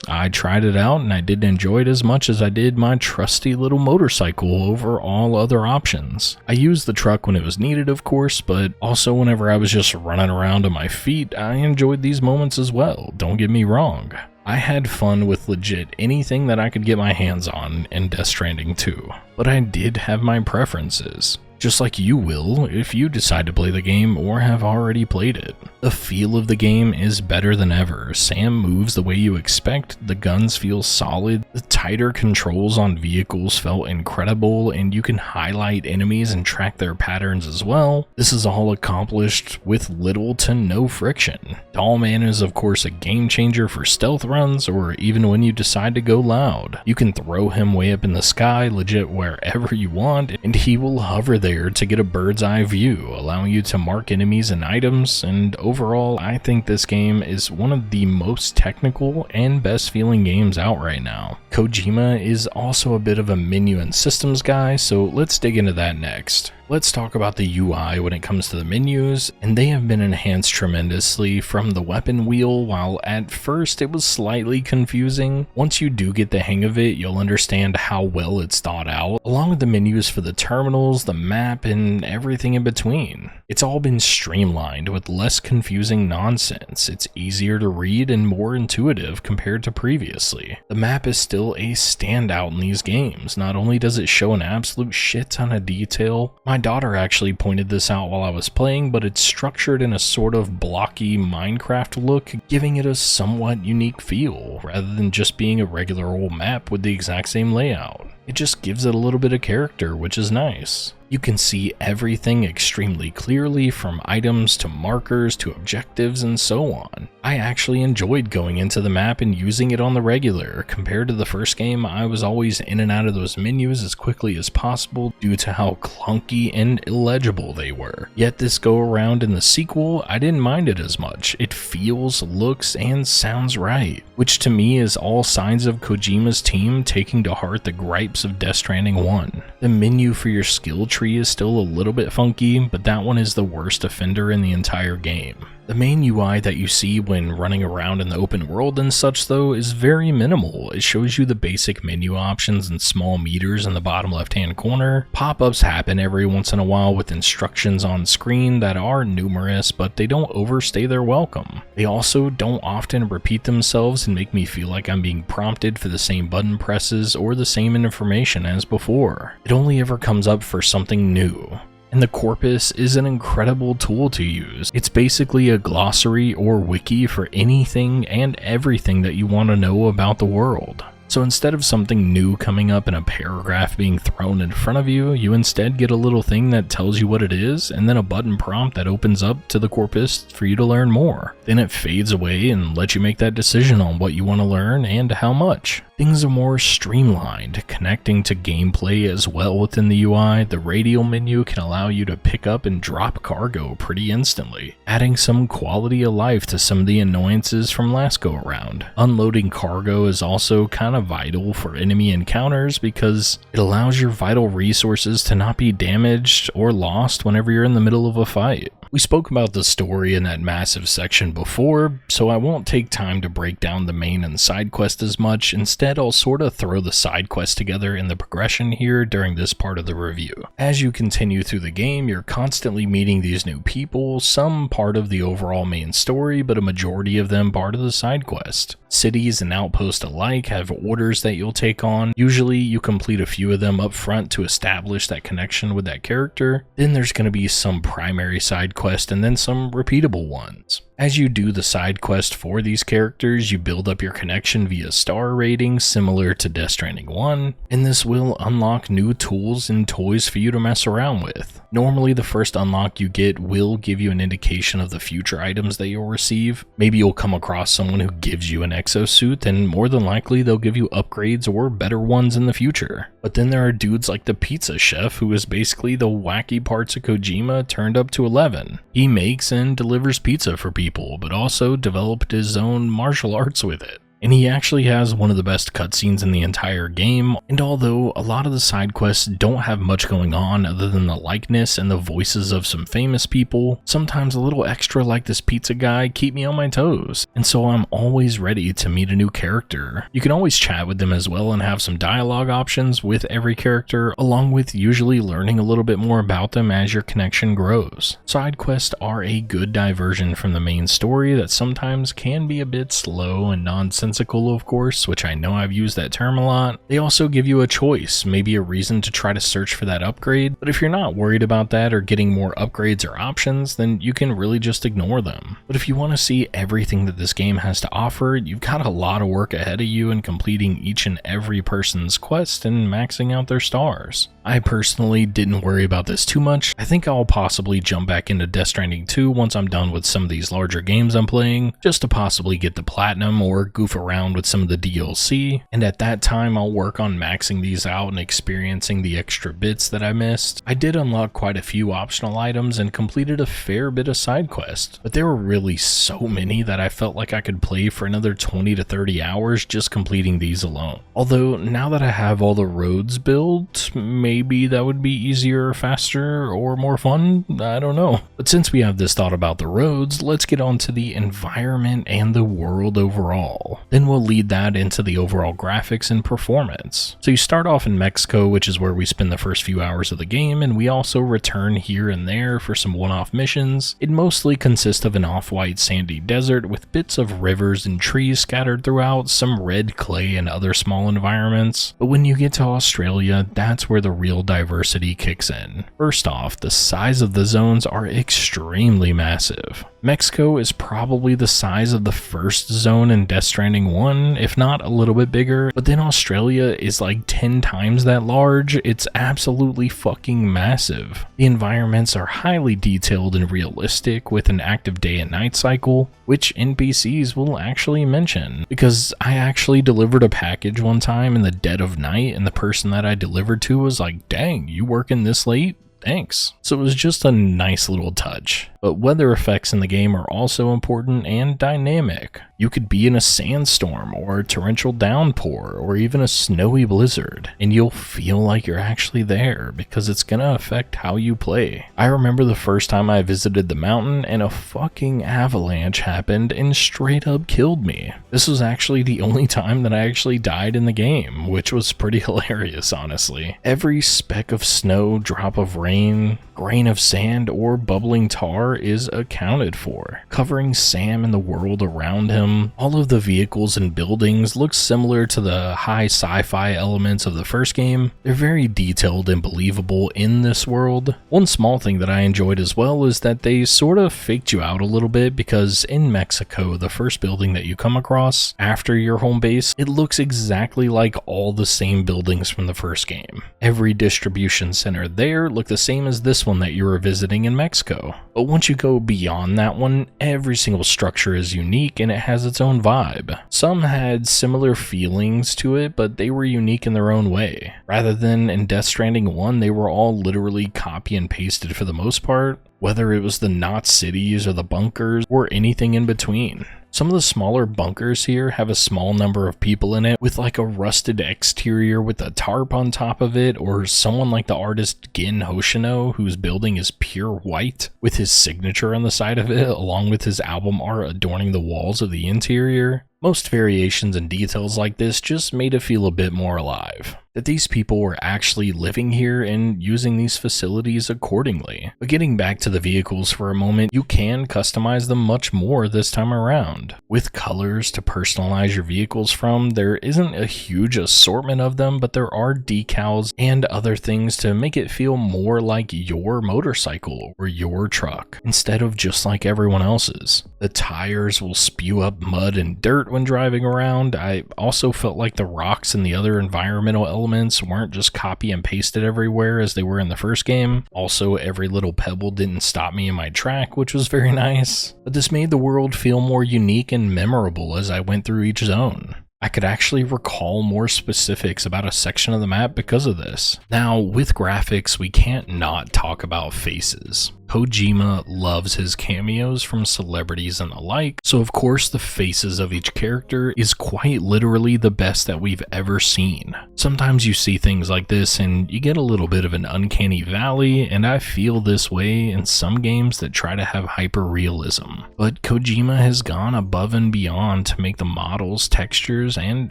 I tried it out and I didn't enjoy it as much as I did my trusty little motorcycle over all other options. I used the truck when it was needed, of course, but also whenever I was just running around on my feet, I enjoyed these moments as well, don't get me wrong. I had fun with legit anything that I could get my hands on in Death Stranding 2, but I did have my preferences. Just like you will if you decide to play the game or have already played it. The feel of the game is better than ever. Sam moves the way you expect, the guns feel solid, the tighter controls on vehicles felt incredible, and you can highlight enemies and track their patterns as well. This is all accomplished with little to no friction. Dollman is of course a game changer for stealth runs or even when you decide to go loud. You can throw him way up in the sky, legit wherever you want, and he will hover there to get a bird's eye view, allowing you to mark enemies and items, and overall I think this game is one of the most technical and best feeling games out right now. Kojima is also a bit of a menu and systems guy, so let's dig into that next. Let's talk about the UI when it comes to the menus, and they have been enhanced tremendously from the weapon wheel. While at first it was slightly confusing, once you do get the hang of it, you'll understand how well it's thought out, along with the menus for the terminals, the map, and everything in between. It's all been streamlined with less confusing nonsense. It's easier to read and more intuitive compared to previously. The map is still a standout in these games. Not only does it show an absolute shit ton of detail, my daughter actually pointed this out while I was playing, but it's structured in a sort of blocky Minecraft look, giving it a somewhat unique feel, rather than just being a regular old map with the exact same layout. It just gives it a little bit of character, which is nice. You can see everything extremely clearly, from items to markers to objectives and so on. I actually enjoyed going into the map and using it on the regular. Compared to the first game, I was always in and out of those menus as quickly as possible due to how clunky and illegible they were. Yet this go around in the sequel, I didn't mind it as much. It feels, looks, and sounds right, which to me is all signs of Kojima's team taking to heart the gripes of Death Stranding 1. The menu for your skill tree is still a little bit funky, but that one is the worst offender in the entire game. The main UI that you see when running around in the open world and such though is very minimal. It shows you the basic menu options and small meters in the bottom left hand corner. Pop-ups happen every once in a while with instructions on screen that are numerous, but they don't overstay their welcome. They also don't often repeat themselves and make me feel like I'm being prompted for the same button presses or the same information as before. It only ever comes up for something new. And the corpus is an incredible tool to use. It's basically a glossary or wiki for anything and everything that you want to know about the world. So instead of something new coming up in a paragraph being thrown in front of you, you instead get a little thing that tells you what it is, and then a button prompt that opens up to the corpus for you to learn more. Then it fades away and lets you make that decision on what you want to learn and how much. Things are more streamlined, connecting to gameplay as well within the UI. The radial menu can allow you to pick up and drop cargo pretty instantly, adding some quality of life to some of the annoyances from last go around. Unloading cargo is also kind of vital for enemy encounters because it allows your vital resources to not be damaged or lost whenever you're in the middle of a fight. We spoke about the story in that massive section before, so I won't take time to break down the main and side quest as much. Instead, I'll sort of throw the side quest together in the progression here during this part of the review. As you continue through the game, you're constantly meeting these new people, some part of the overall main story, but a majority of them part of the side quest. Cities and outposts alike have orders that you'll take on. Usually you complete a few of them up front to establish that connection with that character. Then there's going to be some primary side quest and then some repeatable ones. As you do the side quest for these characters, you build up your connection via star ratings similar to Death Stranding 1, and this will unlock new tools and toys for you to mess around with. Normally the first unlock you get will give you an indication of the future items that you'll receive. Maybe you'll come across someone who gives you an exosuit, and more than likely they'll give you upgrades or better ones in the future. But then there are dudes like the pizza chef, who is basically the wacky parts of Kojima turned up to 11. He makes and delivers pizza for people, but also developed his own martial arts with it. And he actually has one of the best cutscenes in the entire game, and although a lot of the side quests don't have much going on other than the likeness and the voices of some famous people, sometimes a little extra like this pizza guy keep me on my toes, and so I'm always ready to meet a new character. You can always chat with them as well and have some dialogue options with every character, along with usually learning a little bit more about them as your connection grows. Side quests are a good diversion from the main story that sometimes can be a bit slow and nonsensical, of course, which I know I've used that term a lot. They also give you a choice, maybe a reason to try to search for that upgrade, but if you're not worried about that or getting more upgrades or options, then you can really just ignore them. But if you want to see everything that this game has to offer, you've got a lot of work ahead of you in completing each and every person's quest and maxing out their stars. I personally didn't worry about this too much. I think I'll possibly jump back into Death Stranding 2 once I'm done with some of these larger games I'm playing, just to possibly get the platinum or goof around with some of the DLC, and at that time I'll work on maxing these out and experiencing the extra bits that I missed. I did unlock quite a few optional items and completed a fair bit of side quests, but there were really so many that I felt like I could play for another 20 to 30 hours just completing these alone. Although now that I have all the roads built, maybe that would be easier, faster, or more fun, I don't know. But since we have this thought about the roads, let's get on to the environment and the world overall. Then we'll lead that into the overall graphics and performance. So you start off in Mexico, which is where we spend the first few hours of the game, and we also return here and there for some one-off missions. It mostly consists of an off-white sandy desert with bits of rivers and trees scattered throughout, some red clay and other small environments. But when you get to Australia, that's where the real diversity kicks in. First off, the size of the zones are extremely massive. Mexico is probably the size of the first zone in Death Stranding 1, if not a little bit bigger, but then Australia is like 10 times that large. It's absolutely fucking massive. The environments are highly detailed and realistic with an active day and night cycle, which NPCs will actually mention, because I actually delivered a package one time in the dead of night and the person that I delivered to was like, "Dang, you working this late?" thanks. So it was just a nice little touch. But weather effects in the game are also important and dynamic. You could be in a sandstorm or a torrential downpour or even a snowy blizzard, and you'll feel like you're actually there because it's gonna affect how you play. I remember the first time I visited the mountain and a fucking avalanche happened and straight up killed me. This was actually the only time that I actually died in the game, which was pretty hilarious, honestly. Every speck of snow, drop of rain, grain of sand, or bubbling tar is accounted for, covering Sam and the world around him. All of the vehicles and buildings look similar to the high sci-fi elements of the first game. They're very detailed and believable in this world. One small thing that I enjoyed as well is that they sort of faked you out a little bit, because in Mexico, the first building that you come across after your home base, it looks exactly like all the same buildings from the first game. Every distribution center there looked the same as this one that you were visiting in Mexico. But once you go beyond that one, every single structure is unique and it has its own vibe. Some had similar feelings to it, but they were unique in their own way. Rather than in Death Stranding 1, they were all literally copy and pasted for the most part, whether it was the Knot cities or the bunkers or anything in between. Some of the smaller bunkers here have a small number of people in it, with like a rusted exterior with a tarp on top of it, or someone like the artist Gin Hoshino, whose building is pure white with his signature on the side of it, along with his album art adorning the walls of the interior. Most variations and details like this just made it feel a bit more alive, that these people were actually living here and using these facilities accordingly. But getting back to the vehicles for a moment, you can customize them much more this time around. With colors to personalize your vehicles from, there isn't a huge assortment of them, but there are decals and other things to make it feel more like your motorcycle or your truck, instead of just like everyone else's. The tires will spew up mud and dirt when driving around. I also felt like the rocks and the other environmental elements weren't just copy and pasted everywhere as they were in the first game. Also, every little pebble didn't stop me in my track, which was very nice. But this made the world feel more unique and memorable as I went through each zone. I could actually recall more specifics about a section of the map because of this. Now, with graphics, we can't not talk about faces. Kojima loves his cameos from celebrities and the like, so of course the faces of each character is quite literally the best that we've ever seen. Sometimes you see things like this and you get a little bit of an uncanny valley, and I feel this way in some games that try to have hyper-realism. But Kojima has gone above and beyond to make the models, textures, and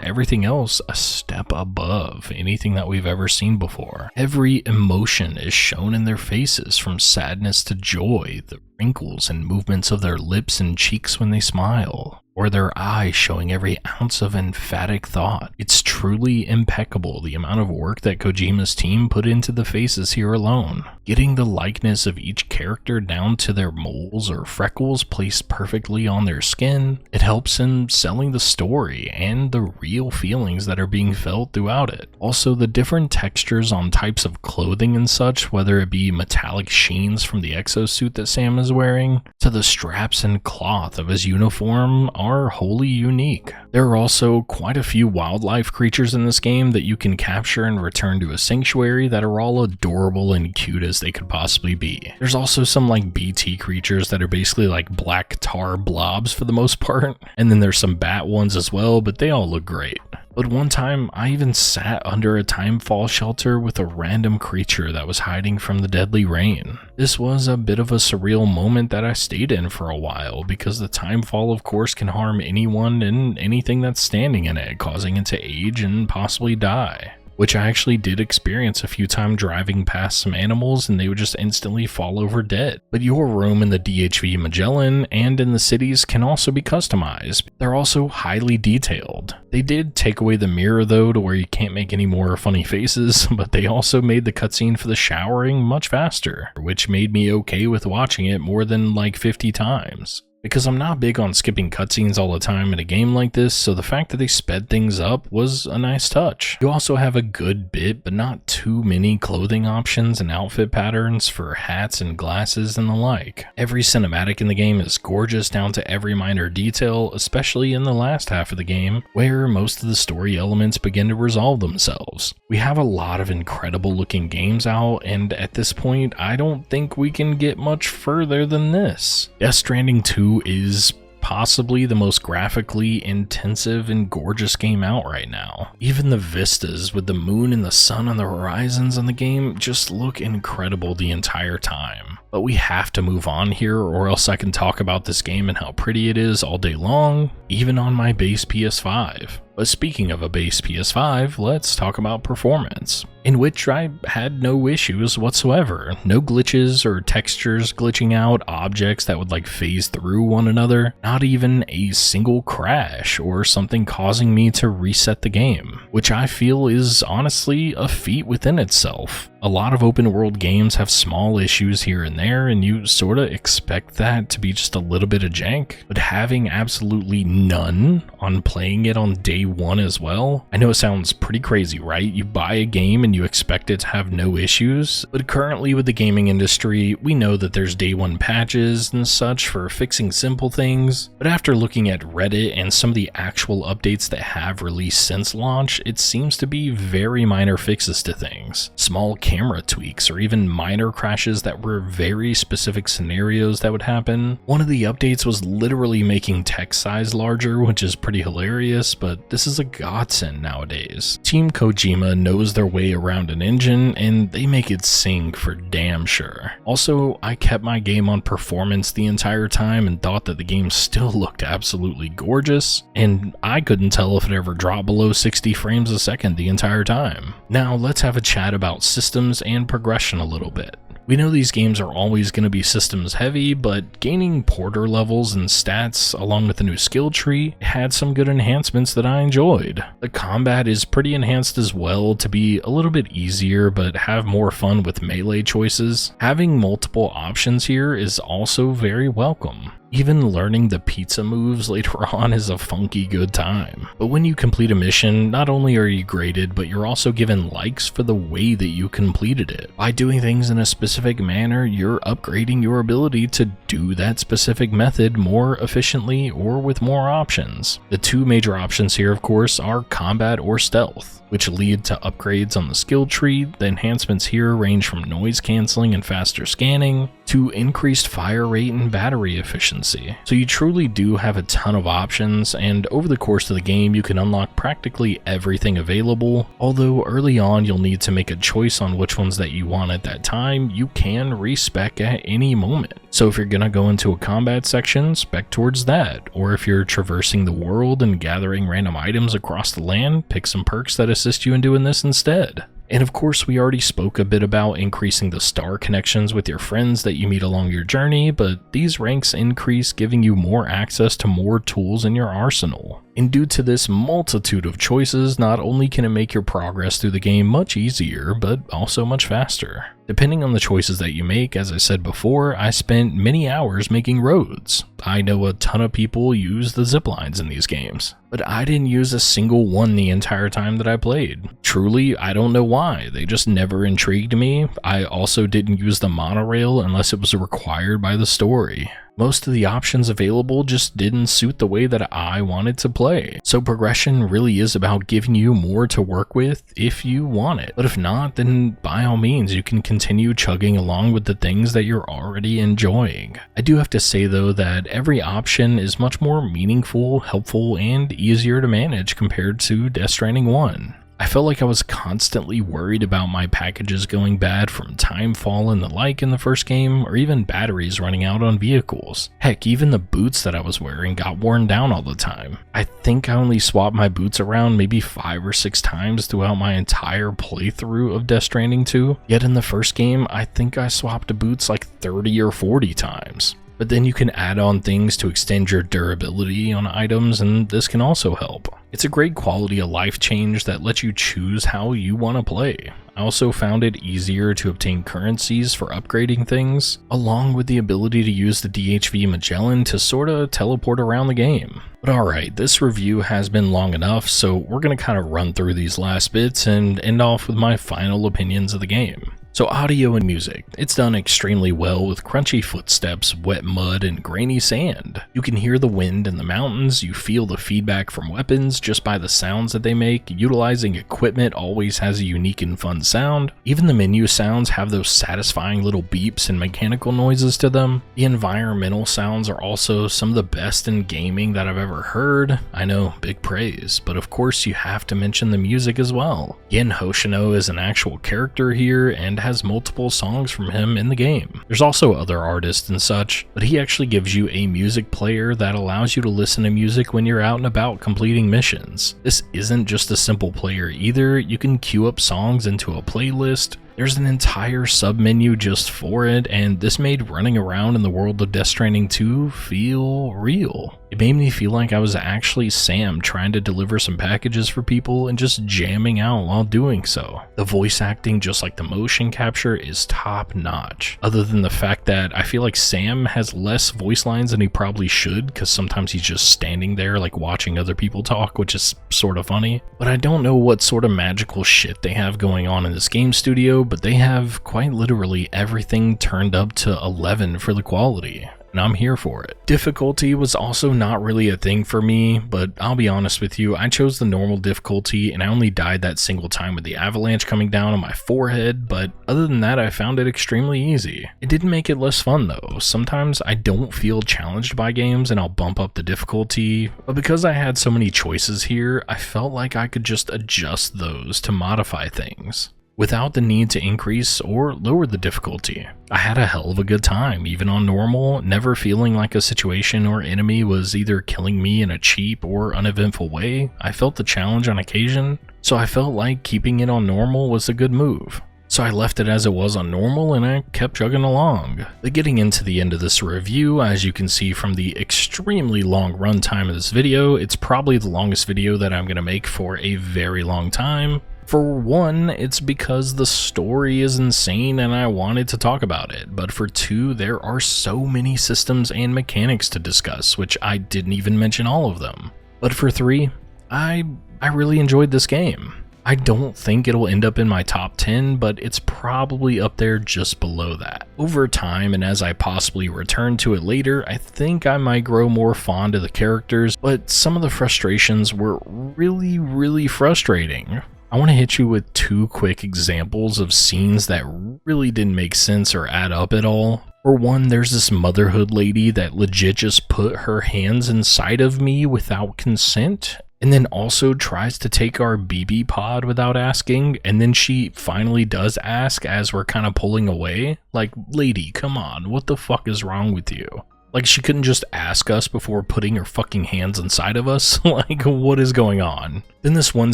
everything else a step above anything that we've ever seen before. Every emotion is shown in their faces, from sadness to joy, the wrinkles and movements of their lips and cheeks when they smile, or their eyes showing every ounce of emphatic thought. It's truly impeccable, the amount of work that Kojima's team put into the faces here alone. Getting the likeness of each character down to their moles or freckles placed perfectly on their skin, it helps in selling the story and the real feelings that are being felt throughout it. Also, the different textures on types of clothing and such, whether it be metallic sheens from the exosuit that Sam is wearing, to the straps and cloth of his uniform, are wholly unique. There are also quite a few wildlife creatures in this game that you can capture and return to a sanctuary that are all adorable and cute as they could possibly be. There's also some like BT creatures that are basically like black tar blobs for the most part, and then there's some bat ones as well, but they all look great. But one time, I even sat under a timefall shelter with a random creature that was hiding from the deadly rain. This was a bit of a surreal moment that I stayed in for a while, because the timefall of course can harm anyone and anything that's standing in it, causing it to age and possibly die. Which I actually did experience a few times driving past some animals, and they would just instantly fall over dead. But your room in the DHV Magellan and in the cities can also be customized. They're also highly detailed. They did take away the mirror though, to where you can't make any more funny faces, but they also made the cutscene for the showering much faster, which made me okay with watching it more than like 50 times. because I'm not big on skipping cutscenes all the time in a game like this, so the fact that they sped things up was a nice touch. You also have a good bit, but not too many clothing options and outfit patterns for hats and glasses and the like. Every cinematic in the game is gorgeous down to every minor detail, especially in the last half of the game, where most of the story elements begin to resolve themselves. We have a lot of incredible looking games out, and at this point, I don't think we can get much further than this. Death Stranding 2 is possibly the most graphically intensive and gorgeous game out right now. Even the vistas with the moon and the sun on the horizons on the game just look incredible the entire time. But we have to move on here, or else I can talk about this game and how pretty it is all day long, even on my base PS5. But speaking of a base PS5, let's talk about performance, in which I had no issues whatsoever. No glitches or textures glitching out, objects that would like phase through one another, not even a single crash or something causing me to reset the game, which I feel is honestly a feat within itself. A lot of open world games have small issues here and there, and you sorta expect that to be just a little bit of jank, but having absolutely none on playing it on day one as well. I know it sounds pretty crazy, right? You buy a game and you expect it to have no issues, but currently with the gaming industry, we know that there's day one patches and such for fixing simple things, but after looking at Reddit and some of the actual updates that have released since launch, it seems to be very minor fixes to things. Small camera tweaks or even minor crashes that were very specific scenarios that would happen. One of the updates was literally making text size larger, which is pretty hilarious, but this is a godsend nowadays. Team Kojima knows their way around an engine, and they make it sing for damn sure. Also, I kept my game on performance the entire time and thought that the game still looked absolutely gorgeous, and I couldn't tell if it ever dropped below 60 frames a second the entire time. Now let's have a chat about systems and progression a little bit. We know these games are always going to be systems heavy, but gaining porter levels and stats along with the new skill tree had some good enhancements that I enjoyed. The combat is pretty enhanced as well to be a little bit easier but have more fun with melee choices. Having multiple options here is also very welcome. Even learning the pizza moves later on is a funky good time. But when you complete a mission, not only are you graded, but you're also given likes for the way that you completed it. By doing things in a specific manner, you're upgrading your ability to do that specific method more efficiently or with more options. The two major options here, of course, are combat or stealth, which lead to upgrades on the skill tree. The enhancements here range from noise cancelling and faster scanning to increased fire rate and battery efficiency. So you truly do have a ton of options, and over the course of the game you can unlock practically everything available. Although early on you'll need to make a choice on which ones that you want at that time, you can respec at any moment. So if you're gonna go into a combat section, spec towards that, or if you're traversing the world and gathering random items across the land, pick some perks that assist you in doing this instead. And of course, we already spoke a bit about increasing the star connections with your friends that you meet along your journey, but these ranks increase, giving you more access to more tools in your arsenal. And due to this multitude of choices, not only can it make your progress through the game much easier, but also much faster. Depending on the choices that you make, as I said before, I spent many hours making roads. I know a ton of people use the zip lines in these games, but I didn't use a single one the entire time that I played. Truly, I don't know why, they just never intrigued me. I also didn't use the monorail unless it was required by the story. Most of the options available just didn't suit the way that I wanted to play. So progression really is about giving you more to work with if you want it. But if not, then by all means you can continue chugging along with the things that you're already enjoying. I do have to say though that every option is much more meaningful, helpful, and easier to manage compared to Death Stranding 1. I felt like I was constantly worried about my packages going bad from timefall and the like in the first game, or even batteries running out on vehicles. Heck, even the boots that I was wearing got worn down all the time. I think I only swapped my boots around maybe 5 or 6 times throughout my entire playthrough of Death Stranding 2, yet in the first game I think I swapped boots like 30 or 40 times. But then you can add on things to extend your durability on items, and this can also help. It's a great quality of life change that lets you choose how you want to play. I also found it easier to obtain currencies for upgrading things, along with the ability to use the DHV Magellan to sorta teleport around the game. But alright, this review has been long enough, so we're gonna kind of run through these last bits and end off with my final opinions of the game. So audio and music. It's done extremely well with crunchy footsteps, wet mud, and grainy sand. You can hear the wind in the mountains, you feel the feedback from weapons just by the sounds that they make. Utilizing equipment always has a unique and fun sound. Even the menu sounds have those satisfying little beeps and mechanical noises to them. The environmental sounds are also some of the best in gaming that I've ever heard. I know, big praise, but of course you have to mention the music as well. Yen Hoshino is an actual character here and has multiple songs from him in the game. There's also other artists and such, but he actually gives you a music player that allows you to listen to music when you're out and about completing missions. This isn't just a simple player either. You can queue up songs into a playlist. There's an entire sub-menu just for it, and this made running around in the world of Death Stranding 2 feel real. It made me feel like I was actually Sam trying to deliver some packages for people and just jamming out while doing so. The voice acting, just like the motion capture, is top notch. Other than the fact that I feel like Sam has less voice lines than he probably should, because sometimes he's just standing there like watching other people talk, which is sort of funny. But I don't know what sort of magical shit they have going on in this game studio, but they have quite literally everything turned up to 11 for the quality, and I'm here for it. Difficulty was also not really a thing for me, but I'll be honest with you, I chose the normal difficulty and I only died that single time with the avalanche coming down on my forehead, but other than that I found it extremely easy. It didn't make it less fun though. Sometimes I don't feel challenged by games and I'll bump up the difficulty, but because I had so many choices here, I felt like I could just adjust those to modify things without the need to increase or lower the difficulty. I had a hell of a good time, even on normal, never feeling like a situation or enemy was either killing me in a cheap or uneventful way. I felt the challenge on occasion, so I felt like keeping it on normal was a good move. So I left it as it was on normal and I kept chugging along. But getting into the end of this review, as you can see from the extremely long runtime of this video, it's probably the longest video that I'm going to make for a very long time. For one, it's because the story is insane and I wanted to talk about it, but for two, there are so many systems and mechanics to discuss, which I didn't even mention all of them. But for three, I really enjoyed this game. I don't think it'll end up in my top 10, but it's probably up there just below that. Over time, and as I possibly return to it later, I think I might grow more fond of the characters, but some of the frustrations were really frustrating. I want to hit you with two quick examples of scenes that really didn't make sense or add up at all. For one, there's this motherhood lady that legit just put her hands inside of me without consent, and then also tries to take our BB pod without asking, and then she finally does ask as we're kind of pulling away. Like, lady, come on, what the fuck is wrong with you? Like, she couldn't just ask us before putting her fucking hands inside of us? Like, what is going on? Then this one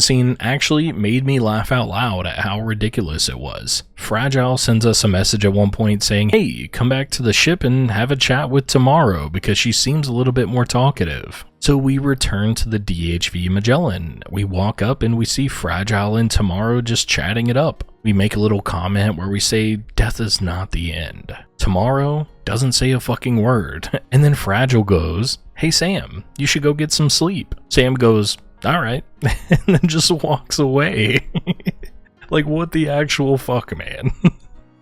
scene actually made me laugh out loud at how ridiculous it was. Fragile sends us a message at one point saying, hey, come back to the ship and have a chat with Tomorrow, because she seems a little bit more talkative. So we return to the DHV Magellan. We walk up and we see Fragile and Tomorrow just chatting it up. We make a little comment where we say, death is not the end. Tomorrow doesn't say a fucking word. And then Fragile goes, hey Sam, you should go get some sleep. Sam goes, alright, and then just walks away. Like, what the actual fuck, man?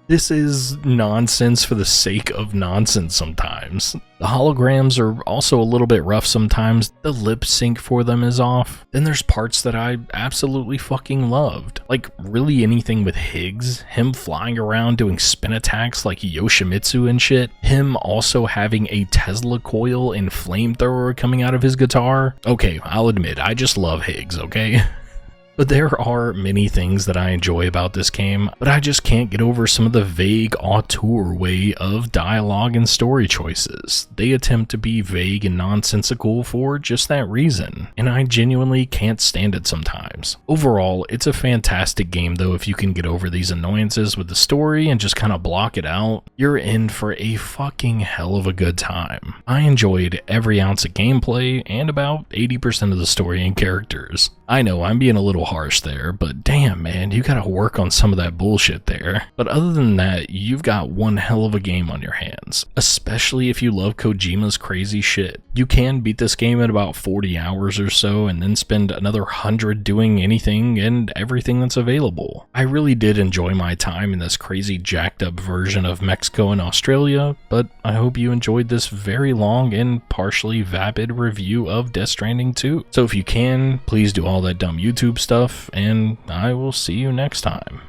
This is nonsense for the sake of nonsense sometimes. The holograms are also a little bit rough sometimes. The lip sync for them is off. Then there's parts that I absolutely fucking loved. Like, really anything with Higgs, him flying around doing spin attacks like Yoshimitsu and shit, him also having a Tesla coil and flamethrower coming out of his guitar. Okay, I'll admit, I just love Higgs, okay? But there are many things that I enjoy about this game, but I just can't get over some of the vague auteur way of dialogue and story choices. They attempt to be vague and nonsensical for just that reason, and I genuinely can't stand it sometimes. Overall, it's a fantastic game though. If you can get over these annoyances with the story and just kind of block it out, you're in for a fucking hell of a good time. I enjoyed every ounce of gameplay and about 80% of the story and characters. I know I'm being a little harsh there, but damn man, you gotta work on some of that bullshit there. But other than that, you've got one hell of a game on your hands, especially if you love Kojima's crazy shit. You can beat this game in about 40 hours or so and then spend another 100 doing anything and everything that's available. I really did enjoy my time in this crazy jacked up version of Mexico and Australia, but I hope you enjoyed this very long and partially vapid review of Death Stranding 2. So if you can, please do all that dumb YouTube stuff, and I will see you next time.